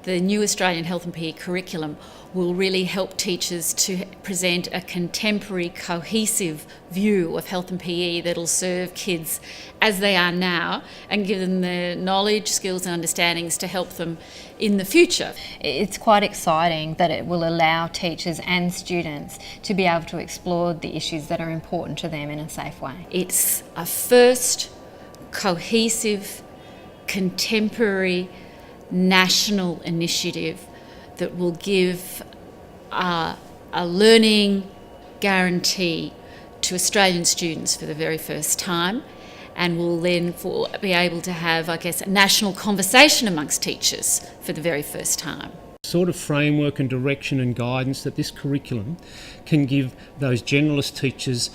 The new Australian Health and PE curriculum will really help teachers to present a contemporary, cohesive view of health and PE that'll serve kids as they are now and give them the knowledge, skills and understandings to help them in the future. It's quite exciting that it will allow teachers and students to be able to explore the issues that are important to them in a safe way. It's a first cohesive, contemporary, national initiative that will give a learning guarantee to Australian students for the very first time, and will then be able to have, a national conversation amongst teachers for the very first time. Sort of framework and direction and guidance that this curriculum can give those generalist teachers,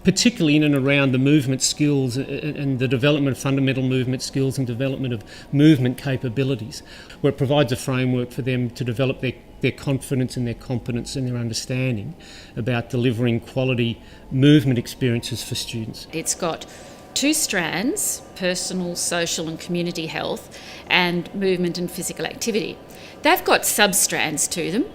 particularly in and around the movement skills and the development of fundamental movement skills and development of movement capabilities, where it provides a framework for them to develop their confidence and their competence and their understanding about delivering quality movement experiences for students. It's got two strands: personal, social and community health, and movement and physical activity. They've got sub-strands to them,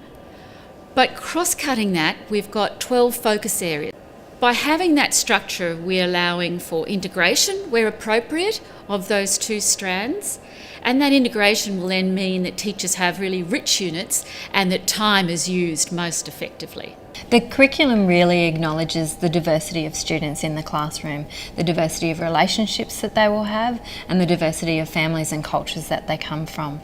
but cross-cutting that, we've got 12 focus areas. By having that structure, we're allowing for integration where appropriate of those two strands, and that integration will then mean that teachers have really rich units and that time is used most effectively. The curriculum really acknowledges the diversity of students in the classroom, the diversity of relationships that they will have, and the diversity of families and cultures that they come from.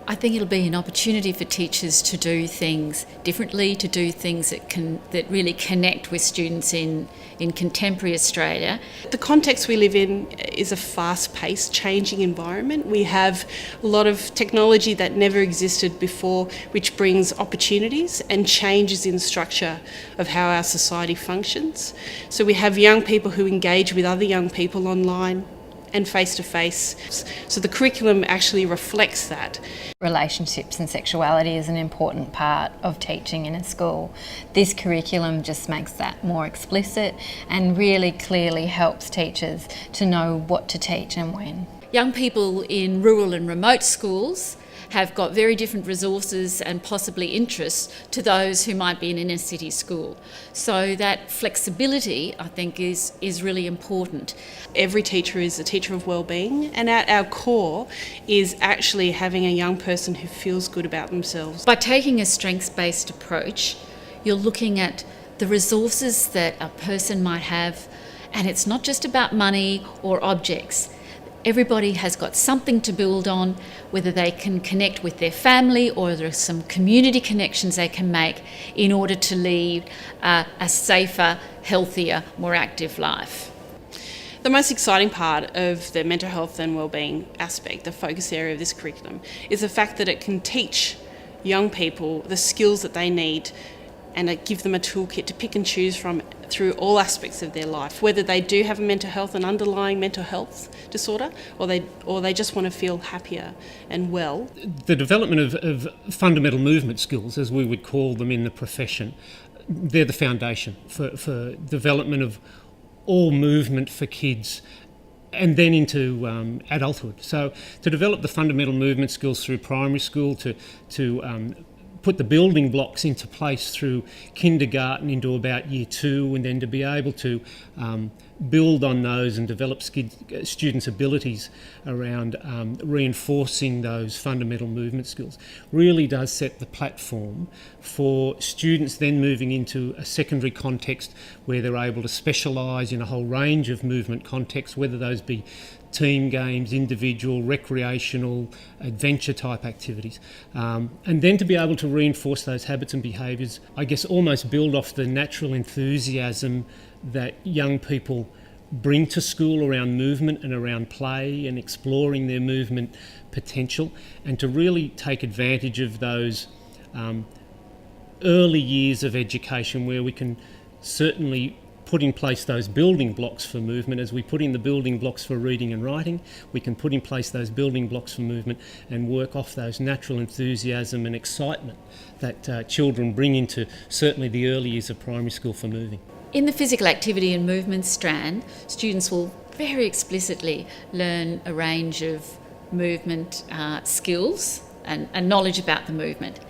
I think it'll be an opportunity for teachers to do things differently, to do things that really connect with students in contemporary Australia. The context we live in is a fast-paced, changing environment. We have a lot of technology that never existed before, which brings opportunities and changes in structure of how our society functions. So we have young people who engage with other young people online and face-to-face. So the curriculum actually reflects that. Relationships and sexuality is an important part of teaching in a school. This curriculum just makes that more explicit and really clearly helps teachers to know what to teach and when. Young people in rural and remote schools have got very different resources and possibly interests to those who might be in an inner city school. So that flexibility, I think, is really important. Every teacher is a teacher of wellbeing, and at our core is actually having a young person who feels good about themselves. By taking a strengths-based approach, you're looking at the resources that a person might have, and it's not just about money or objects. Everybody has got something to build on, whether they can connect with their family or there are some community connections they can make in order to lead a safer, healthier, more active life. The most exciting part of the mental health and wellbeing aspect, the focus area of this curriculum, is the fact that it can teach young people the skills that they need and give them a toolkit to pick and choose from through all aspects of their life, whether they do have a mental health, an underlying mental health disorder, or they just want to feel happier and well. The development of fundamental movement skills, as we would call them in the profession, they're the foundation for development of all movement for kids and then into adulthood. So to develop the fundamental movement skills through primary school, to put the building blocks into place through kindergarten into about year 2, and then to be able to build on those and develop students' abilities around reinforcing those fundamental movement skills really does set the platform for students then moving into a secondary context where they're able to specialise in a whole range of movement contexts, whether those be team games, individual, recreational, adventure type activities. And then to be able to reinforce those habits and behaviours, I guess almost build off the natural enthusiasm that young people bring to school around movement and around play and exploring their movement potential, and to really take advantage of those early years of education where we can certainly put in place those building blocks for movement. As we put in the building blocks for reading and writing, we can put in place those building blocks for movement and work off those natural enthusiasm and excitement that children bring into certainly the early years of primary school for moving. In the physical activity and movement strand, students will very explicitly learn a range of movement skills and knowledge about the movement.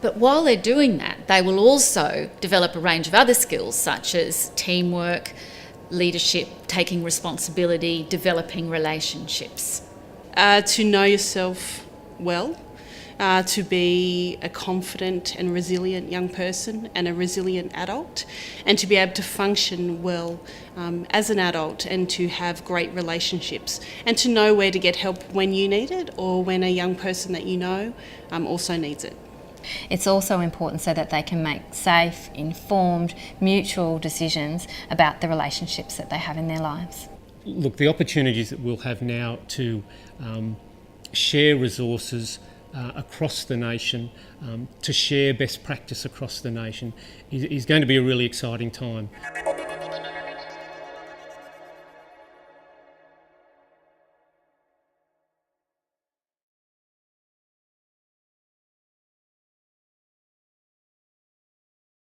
But while they're doing that, they will also develop a range of other skills such as teamwork, leadership, taking responsibility, developing relationships. To know yourself well, to be a confident and resilient young person and a resilient adult, and to be able to function well as an adult and to have great relationships, and to know where to get help when you need it or when a young person that you know also needs it. It's also important so that they can make safe, informed, mutual decisions about the relationships that they have in their lives. Look, the opportunities that we'll have now to share resources across the nation, to share best practice across the nation is going to be a really exciting time.